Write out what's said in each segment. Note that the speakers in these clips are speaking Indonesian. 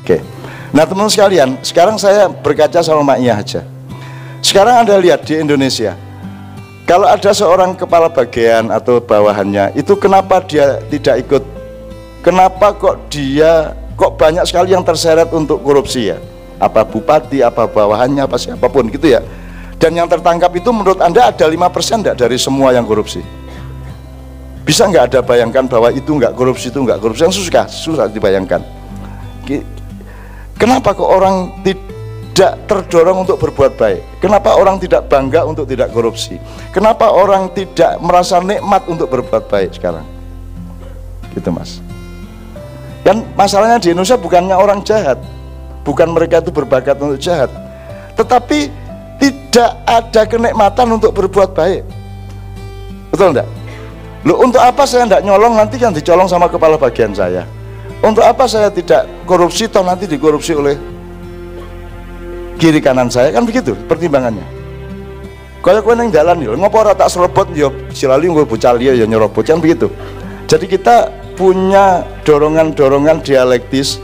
Oke. Nah teman sekalian, sekarang saya berkaca sama Ma'iyah aja. Sekarang Anda lihat di Indonesia, kalau ada seorang kepala bagian atau bawahannya, itu kenapa dia tidak ikut? Kenapa kok banyak sekali yang terseret untuk korupsi ya? Apa bupati, apa bawahannya, apa siapapun gitu ya. Dan yang tertangkap itu menurut Anda ada 5% enggak dari semua yang korupsi? Bisa nggak Anda bayangkan bahwa itu nggak korupsi, itu nggak korupsi? Yang susah dibayangkan. Kenapa kok orang tidak terdorong untuk berbuat baik? Kenapa orang tidak bangga untuk tidak korupsi? Kenapa orang tidak merasa nikmat untuk berbuat baik sekarang? Gitu Mas. Kan masalahnya di Indonesia bukannya orang jahat, bukan mereka itu berbakat untuk jahat, tetapi tidak ada kenikmatan untuk berbuat baik. Betul enggak? Loh, untuk apa saya enggak nyolong, nanti kan dicolong sama kepala bagian saya? Untuk apa saya tidak korupsi, toh nanti dikorupsi oleh kiri kanan saya? Kan begitu pertimbangannya. Kaya kowe nang dalan yo, ngopo ora tak serobot yo, silali nggo bocah liya yo nyerobot, kan begitu. Jadi kita punya dorongan-dorongan dialektis,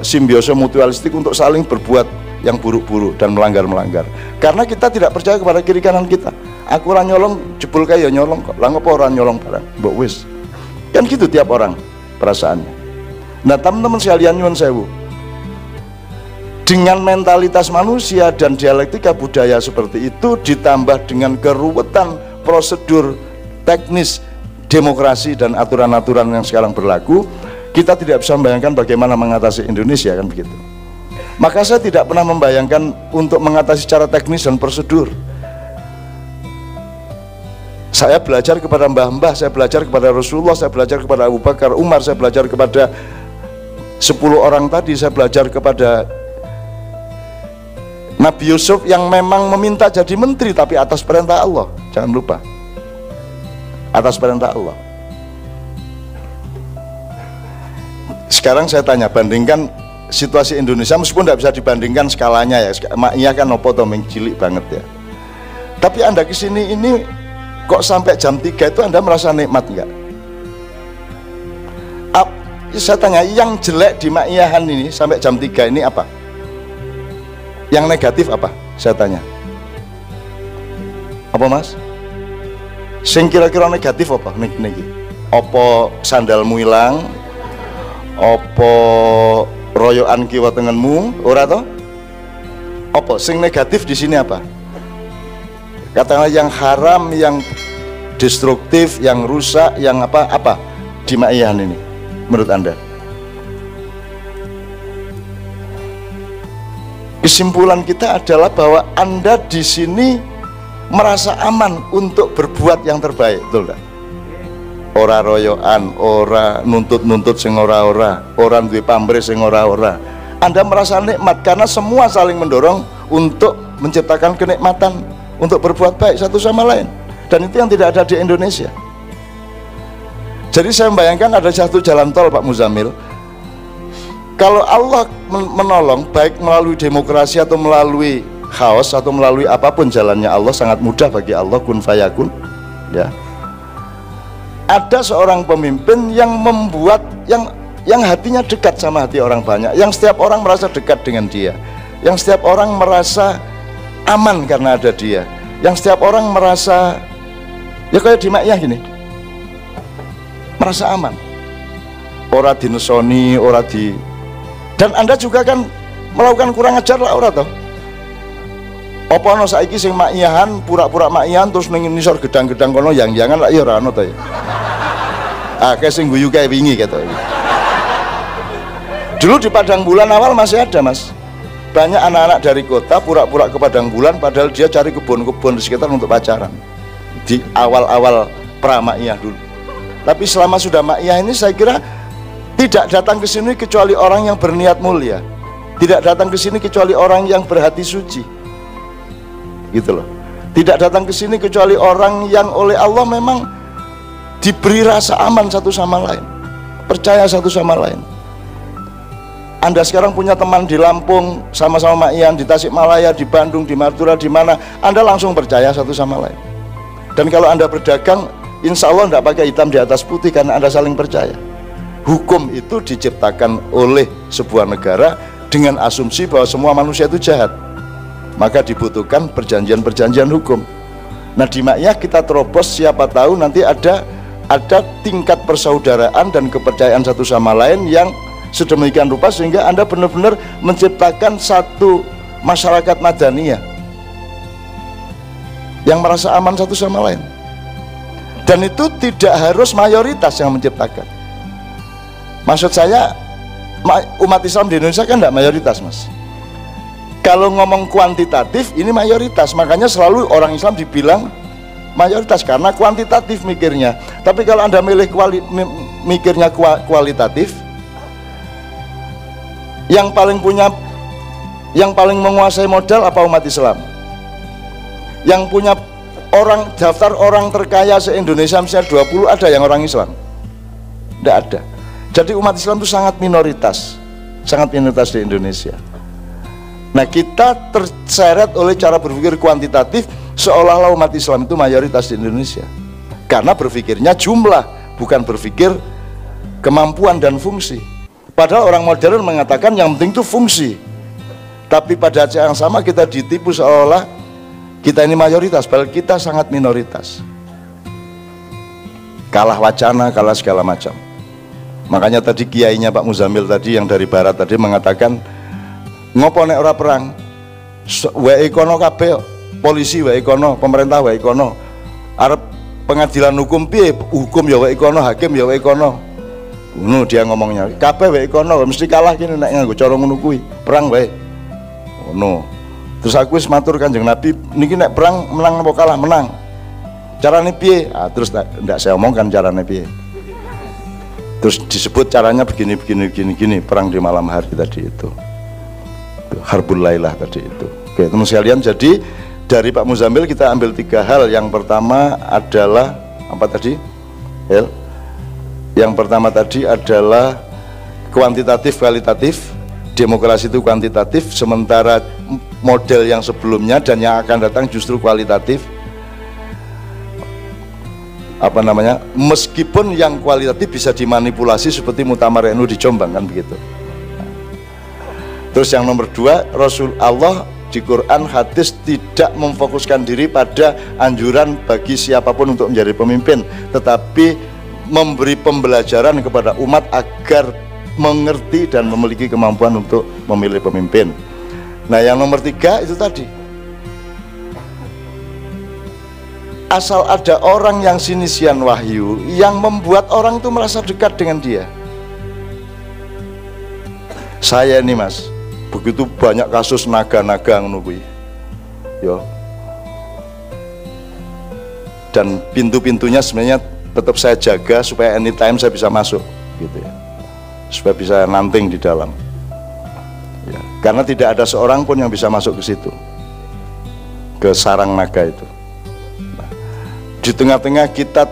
simbiosa mutualistik untuk saling berbuat yang buruk-buruk dan melanggar-melanggar. Karena kita tidak percaya kepada kiri kanan kita. Aku ora nyolong, jebul kaya nyolong kok. Lah ngopo ora nyolong barang? Mbok wis. Kan gitu tiap orang perasaannya. Nah teman-teman sekalian nyuwun sewu, dengan mentalitas manusia dan dialektika budaya seperti itu, ditambah dengan keruwetan prosedur teknis demokrasi dan aturan-aturan yang sekarang berlaku, kita tidak bisa membayangkan bagaimana mengatasi Indonesia, kan begitu. Maka saya tidak pernah membayangkan untuk mengatasi secara teknis dan prosedur. Saya belajar kepada mbah-mbah, saya belajar kepada Rasulullah, saya belajar kepada Abu Bakar, Umar, saya belajar kepada 10 orang tadi, saya belajar kepada Nabi Yusuf yang memang meminta jadi menteri tapi atas perintah Allah, jangan lupa, atas perintah Allah. Sekarang saya tanya, bandingkan situasi Indonesia, meskipun tidak bisa dibandingkan skalanya ya, Ma'iyah kan nopo to cilik banget ya. Tapi Anda kesini ini kok sampai jam 3 itu Anda merasa nikmat enggak? Saya tanya, yang jelek di Ma'iyahan ini sampai jam 3 ini apa? Yang negatif apa? Saya tanya. Apa Mas? Sing kira-kira negatif apa niki? Apa sandalmu hilang? Apa royokan kiwa tengenmu? Ora toh? Apa sing negatif di sini apa? Katakanlah yang haram, yang destruktif, yang rusak, yang apa di Ma'iyahan ini menurut Anda? Kesimpulan kita adalah bahwa Anda di sini merasa aman untuk berbuat yang terbaik, betul enggak? Ora royokan, ora nuntut-nuntut sing ora-ora, ora duwe pamrih sing ora-ora. Anda merasa nikmat karena semua saling mendorong untuk menciptakan kenikmatan untuk berbuat baik satu sama lain. Dan itu yang tidak ada di Indonesia. Jadi saya membayangkan ada satu jalan tol Pak Muzamil. Kalau Allah menolong, baik melalui demokrasi atau melalui chaos atau melalui apapun jalannya, Allah sangat mudah bagi Allah, kun fayakun ya. Ada seorang pemimpin yang membuat yang hatinya dekat sama hati orang banyak, yang setiap orang merasa dekat dengan dia, yang setiap orang merasa aman karena ada dia, yang setiap orang merasa ya kayak di Ma'iyah gini, merasa aman, ora dinesoni, ora di. Dan Anda juga kan melakukan kurang ajar lah ora toh? Apa ono saiki sing Ma'iyahan pura-pura Ma'iyahan terus ning nisor gedang-gedang kono yang-yangan lak ya ora ono to ya. Kayak sing guyu kayak wingi gitu. Dulu di Padang Bulan awal masih ada Mas, banyak anak-anak dari kota pura-pura ke Padang Bulan padahal dia cari kebun-kebun di sekitar untuk pacaran di awal-awal pra-Ma'iyah dulu. Tapi selama sudah Ma'iyah ini saya kira tidak datang ke sini kecuali orang yang berniat mulia, tidak datang ke sini kecuali orang yang berhati suci, gitu loh. Tidak datang ke sini kecuali orang yang oleh Allah memang diberi rasa aman satu sama lain, percaya satu sama lain. Anda sekarang punya teman di Lampung, sama-sama Ma'iyahan, di Tasikmalaya, di Bandung, di Madura, di mana, Anda langsung percaya satu sama lain. Dan kalau Anda berdagang, insya Allah tidak pakai hitam di atas putih karena Anda saling percaya. Hukum itu diciptakan oleh sebuah negara dengan asumsi bahwa semua manusia itu jahat. Maka dibutuhkan perjanjian-perjanjian hukum. Nah, di Ma'iyah kita terobos, siapa tahu nanti ada tingkat persaudaraan dan kepercayaan satu sama lain yang sedemikian rupa sehingga Anda benar-benar menciptakan satu masyarakat madaniyah yang merasa aman satu sama lain. Dan itu tidak harus mayoritas yang menciptakan. Maksud saya, umat Islam di Indonesia kan tidak mayoritas, Mas. Kalau ngomong kuantitatif, ini mayoritas. Makanya selalu orang Islam dibilang mayoritas karena kuantitatif mikirnya. Tapi kalau Anda mikirnya kualitatif, yang paling menguasai modal apa umat Islam? Yang punya daftar orang terkaya se-Indonesia misalnya 20, ada yang orang Islam? Tidak ada. Jadi umat Islam itu sangat minoritas di Indonesia. Nah, kita terseret oleh cara berpikir kuantitatif seolah-olah umat Islam itu mayoritas di Indonesia karena berpikirnya jumlah, bukan berpikir kemampuan dan fungsi. Padahal orang modern mengatakan yang penting itu fungsi, tapi pada saat yang sama kita ditipu seolah-olah kita ini mayoritas, padahal kita sangat minoritas. Kalah wacana, kalah segala macam. Makanya tadi kiainya Pak Muzamil tadi yang dari barat tadi mengatakan, ngopo nek ora perang, wae kono kabeh, polisi wae kono, pemerintah wae kono, arep pengadilan hukum piye, hukum ya wae kono, hakim ya wae kono. Ngono dia ngomongnya, kabeh wae kono, mesti kalah kene nek nganggo cara ngono kuwi, perang wae. Ngono. Terus aku wis matur Kanjeng Nabi, niki nek perang menang apa kalah? Menang. Carane piye? Ah, terus ndak saya omongkan carane piye. Terus disebut caranya begini, perang di malam hari tadi itu. Harbul Lailah tadi itu. Oke, teman sekalian, jadi dari Pak Muzamil kita ambil 3 hal. Yang pertama adalah apa tadi? Yang pertama tadi adalah kuantitatif kualitatif. Demokrasi itu kuantitatif, sementara model yang sebelumnya dan yang akan datang justru kualitatif. Apa namanya? Meskipun yang kualitatif bisa dimanipulasi seperti Muktamar NU di Jombang kan begitu. Terus yang nomor 2, Rasul Allah di Quran hadis tidak memfokuskan diri pada anjuran bagi siapapun untuk menjadi pemimpin, tetapi memberi pembelajaran kepada umat agar mengerti dan memiliki kemampuan untuk memilih pemimpin. Nah, yang nomor 3 itu tadi, asal ada orang yang sinisian wahyu yang membuat orang itu merasa dekat dengan dia. Saya ini Mas, begitu banyak kasus naga-naga ngono kuwi. Yo. Dan pintu-pintunya sebenarnya tetap saya jaga supaya anytime saya bisa masuk gitu ya. Supaya bisa nanting di dalam. Ya, karena tidak ada seorang pun yang bisa masuk ke situ. Ke sarang naga itu. Nah, di tengah-tengah kita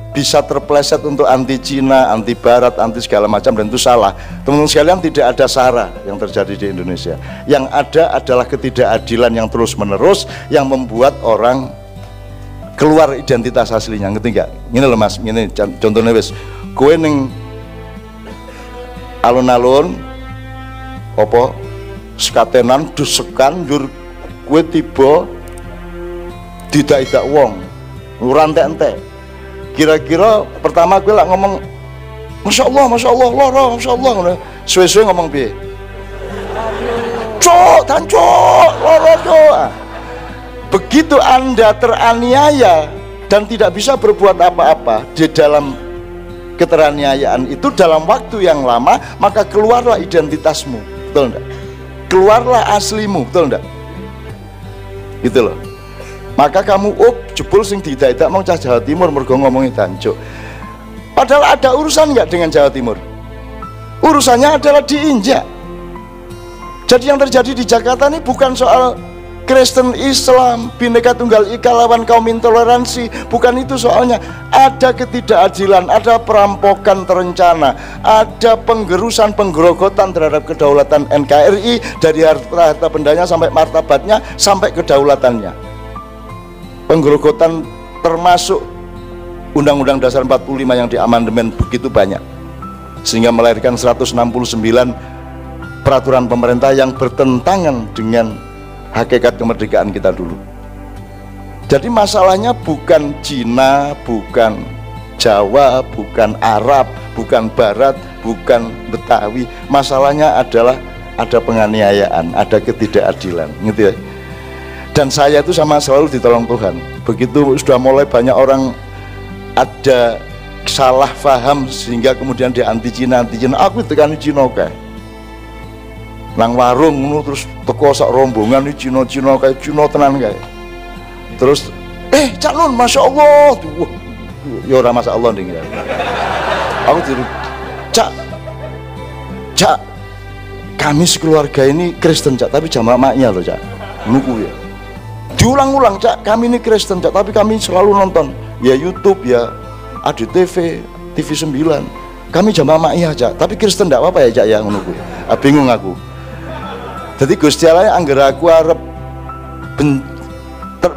bisa terpleset untuk anti Cina, anti Barat, anti segala macam, dan itu salah. Teman-teman sekalian, tidak ada SARA yang terjadi di Indonesia. Yang ada adalah ketidakadilan yang terus-menerus yang membuat orang keluar identitas aslinya. Ngerti nggak? Gini loh Mas, gini contohnya wis, kowe ning alun-alun apa sekatenan dusekan njur kowe tiba tidak wong ora entek-entek. Kira-kira pertama gue lah ngomong Masya Allah, loro, Masya Allah, suwe-suwe ngomong piye? Cok, loro cok. Begitu Anda teraniaya dan tidak bisa berbuat apa-apa di dalam keteraniayaan itu dalam waktu yang lama, maka keluarlah identitasmu, betul enggak? Keluarlah aslimu, betul enggak? Gitu loh. Maka kamu jebul sing tidak mau cah Jawa Timur mergo ngomongi dancuk. Padahal ada urusan nggak dengan Jawa Timur? Urusannya adalah diinjak. Jadi yang terjadi di Jakarta ini bukan soal Kristen, Islam, Bhinneka Tunggal Ika lawan kaum intoleransi, bukan itu soalnya. Ada ketidakadilan, ada perampokan terencana, ada penggerusan, penggerogotan terhadap kedaulatan NKRI dari harta bendanya sampai martabatnya sampai kedaulatannya. Penggerogotan termasuk Undang-Undang Dasar 45 yang diamandemen begitu banyak, sehingga melahirkan 169 peraturan pemerintah yang bertentangan dengan hakikat kemerdekaan kita dulu. Jadi masalahnya bukan Cina, bukan Jawa, bukan Arab, bukan Barat, bukan Betawi. Masalahnya adalah ada penganiayaan, ada ketidakadilan, gitu ya. Dan saya itu sama selalu ditolong Tuhan. Begitu sudah mulai banyak orang ada salah paham sehingga kemudian dia anti Cina, aku tekan Cina kayak nang warung terus teko sak rombongan ini Cina kayak Cina tenan kayak. Terus Cak Nun, Masya Allah, ya ora Masya Allah nih. Aku tiru, Cak, kami sekeluarga ini Kristen Cak, tapi jamaahnya loh Cak, nuku ya. Diulang-ulang Cak, kami ini Kristen Cak, tapi kami selalu nonton ya YouTube ya, ADTV, TV 9. Kami jamaah ma'iyah Cak, tapi Kristen enggak apa-apa ya Cak ya, nuku. Bingung aku. Jadi Gusti Allah angger aku arep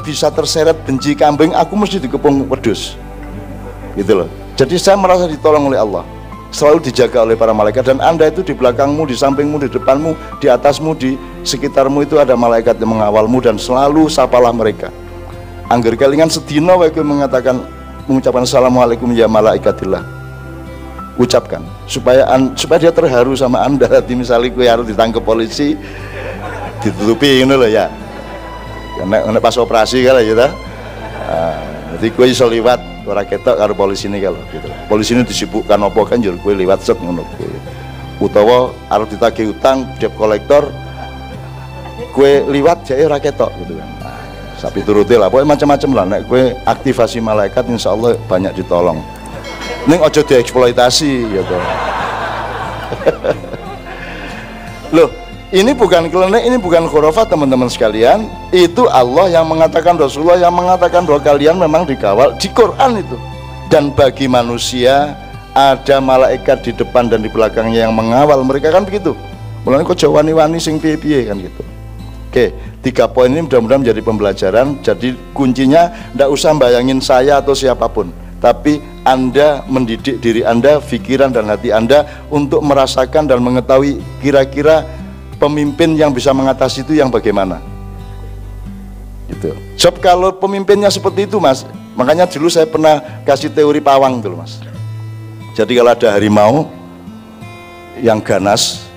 bisa terseret benci kambing, aku mesti dikepung wedhus. Gitu loh. Jadi saya merasa ditolong oleh Allah, selalu dijaga oleh para malaikat. Dan Anda itu di belakangmu, di sampingmu, di depanmu, di atasmu, di sekitarmu itu ada malaikat yang mengawalmu, dan selalu sapalah mereka. Angger kelingan sedina wae mengatakan, mengucapkan assalamualaikum ya malaikatillah. Ucapkan supaya dia terharu sama Anda. Nanti misalnya kowe harus ditangkap polisi, ditutupi ngono lho ya. Nek pas operasi kan gitu. Jadi kowe iso liwat ora ketok karo polisi ini kalau gitu. Polisi ini disibukkan apa kan jur kowe liwat set ngono kowe. Utawa arep ditagih utang debt collector, kowe liwat jake ora ketok gitu kan. Sapi turuti lah, pokoknya macam-macam lah. Nek kowe aktivasi malaikat, insya Allah banyak ditolong. Ning aja dieksploitasi gitu. Loh, ini bukan klenik, ini bukan khurafat teman-teman sekalian. Itu Allah yang mengatakan, Rasulullah yang mengatakan bahwa kalian memang dikawal di Quran itu. Dan bagi manusia ada malaikat di depan dan di belakangnya yang mengawal mereka, kan begitu. Mulane kok jawani-wani sing piye-piye kan gitu. Oke, 3 poin ini mudah-mudahan menjadi pembelajaran. Jadi kuncinya ndak usah bayangin saya atau siapapun, tapi Anda mendidik diri Anda, pikiran dan hati Anda untuk merasakan dan mengetahui kira-kira pemimpin yang bisa mengatasi itu yang bagaimana. Gitu. Sebab kalau pemimpinnya seperti itu Mas, makanya dulu saya pernah kasih teori pawang dulu Mas. Jadi kalau ada harimau yang ganas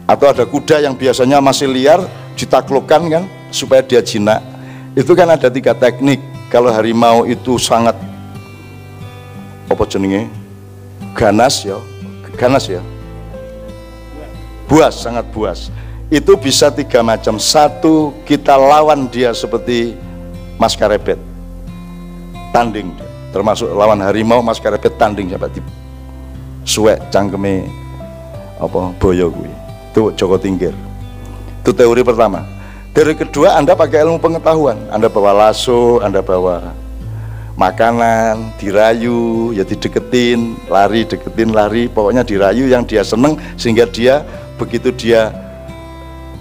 atau ada kuda yang biasanya masih liar, ditaklukkan kan supaya dia jinak, itu kan ada 3 teknik. Kalau harimau itu sangat apa jenenge ganas ya, buas, sangat buas, itu bisa 3 macam. 1, kita lawan dia seperti mas karebet, tanding, termasuk lawan harimau mas karebet tanding sampai di suwek cangkeme apa boyo kuwi, itu Joko Tingkir. Itu teori pertama. Teori kedua, Anda pakai ilmu pengetahuan. Anda bawa lasso, Anda bawa makanan, dirayu, ya dideketin, lari, deketin, lari, pokoknya dirayu yang dia seneng, sehingga dia begitu dia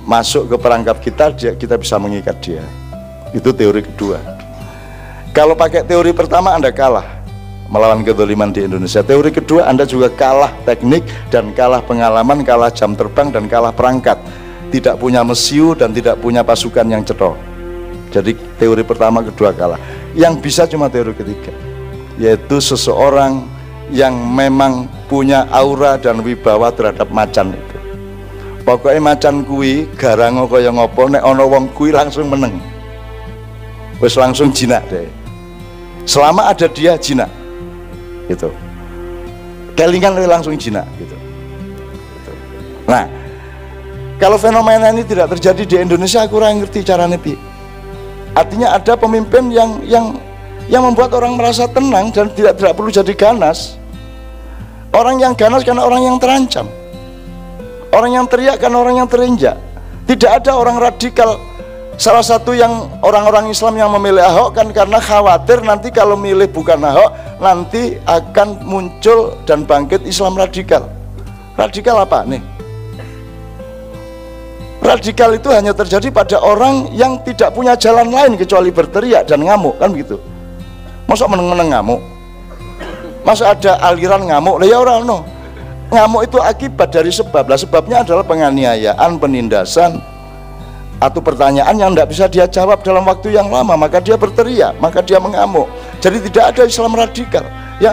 masuk ke perangkap kita, kita bisa mengikat dia. Itu teori kedua. Kalau pakai teori pertama, Anda kalah melawan kezaliman di Indonesia. Teori kedua, Anda juga kalah teknik dan kalah pengalaman, kalah jam terbang dan kalah perangkat. Tidak punya mesiu dan tidak punya pasukan yang cetok. Jadi teori pertama, kedua kalah. Yang bisa cuma teori ketiga, yaitu seseorang yang memang punya aura dan wibawa terhadap macan itu. Pokoknya macan kui garango kaya ngopo, nek ono wong kui langsung meneng, wis langsung jinak deh. Selama ada dia jinak, gitu. Kelingan langsung jinak, gitu. Nah, kalau fenomena ini tidak terjadi di Indonesia, aku kurang ngerti caranya pi. Artinya ada pemimpin yang membuat orang merasa tenang dan tidak perlu jadi ganas. Orang yang ganas karena orang yang terancam. Orang yang teriak karena orang yang terinjak. Tidak ada orang radikal. Salah satu yang orang-orang Islam yang memilih Ahok kan karena khawatir nanti kalau milih bukan Ahok, nanti akan muncul dan bangkit Islam radikal. Radikal apa nih? Radikal itu hanya terjadi pada orang yang tidak punya jalan lain kecuali berteriak dan ngamuk, kan begitu. Masa meneng-meneng ngamuk, Masa ada aliran ngamuk? Lah ya ora ono. Ngamuk itu akibat dari sebab. Lah sebabnya adalah penganiayaan, penindasan, atau pertanyaan yang tidak bisa dia jawab dalam waktu yang lama, maka dia berteriak, maka dia mengamuk. Jadi tidak ada Islam radikal. Yang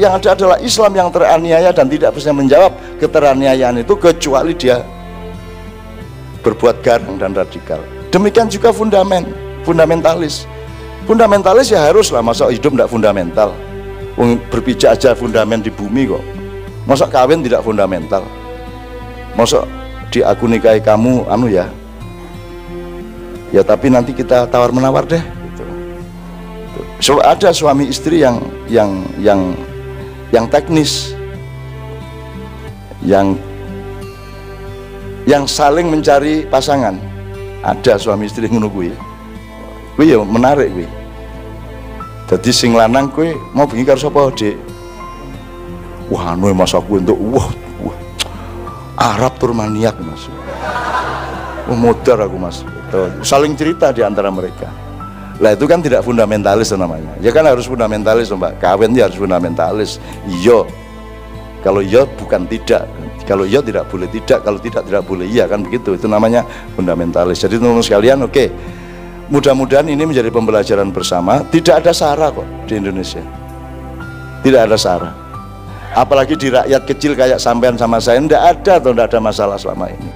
ada adalah Islam yang teraniaya dan tidak bisa menjawab keteraniayaan itu kecuali dia berbuat garang dan radikal. Demikian juga fundamentalis. Fundamentalis ya haruslah, masa hidup tidak fundamental. Berpijak aja fundament di bumi kok. Masa kawin tidak fundamental. Masa aku nikahi kamu ya tapi nanti kita tawar menawar deh gitu. So, ada suami istri yang teknis, yang saling mencari pasangan. Ada suami istri ngono kuwi ya menarik kuwi. Jadi sing lanang kuwi mau bengi karo sapa, Dik? Wah, mas aku untuk Arab tur maniak, Mas. Modar aku, Mas. Saling cerita di antara mereka. Lah itu kan tidak fundamentalis namanya. Ya kan harus fundamentalis, Mbak. Kawin dia harus fundamentalis. Iya. Kalau iya bukan tidak. Kalau iya tidak boleh tidak. Kalau tidak boleh iya, kan begitu. Itu namanya fundamentalis. Jadi teman-teman sekalian, oke. Mudah-mudahan ini menjadi pembelajaran bersama. Tidak ada sara kok di Indonesia. Tidak ada sara. Apalagi di rakyat kecil kayak sampean sama saya, tidak ada masalah selama ini.